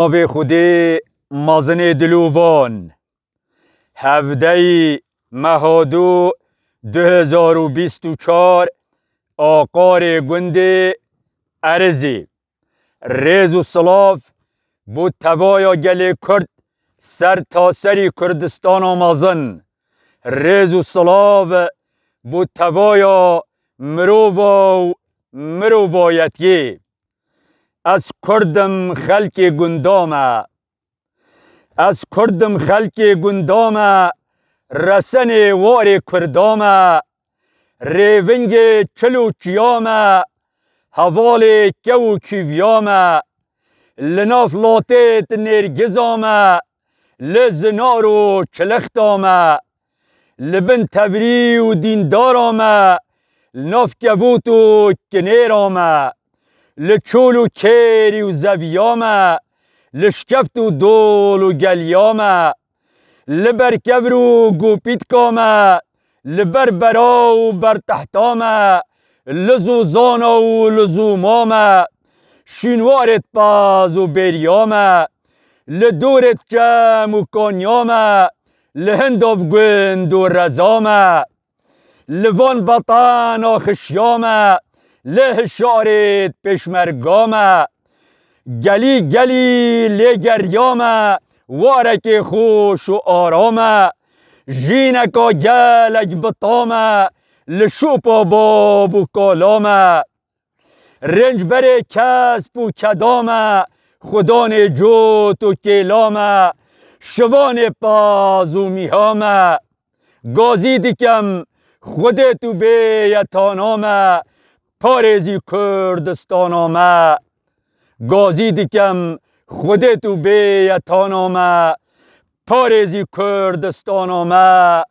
ناو خودی مازن دلوان 17 مهادو 2024 آقار گند ارزی ریز و صلاف بود توایا گل کرد سر تا سری کردستان آمازن ریز و صلاف بود توایا مروایتی از کردم خلق گندامه از کردم خلق گندامه رسن وار کردامه ریونگ چلو چیامه حوال کو کیویامه لناف لاتت نرگزامه لزنار و چلختامه لبن تبری و دیندارامه لناف کبوت و کنیرامه لچول و کیری و زویامه لشکفت و دول و گلیامه لبر کبر و گوپیت کامه لبر برا و بر تحتامه لزو زانا و لزو مامه شینوارت باز و بریامه لدورت جم و کانیامه لهنداف گند و رزامه لوان بطان و خشیامه له شعرت پشمرگامه گلی گلی لگریامه وارک خوش و آرامه جینکا گلک بطامه لشوپا باب و کالامه رنج بر کسب و کدامه خدان جوت و کلامه شوان پاز و میهامه گازی دکم خودت و بیتانامه پارزی کردستانامه گازی دکم خودت و بیتانامه پارزی کردستانامه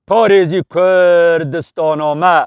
پارزی کردستانامه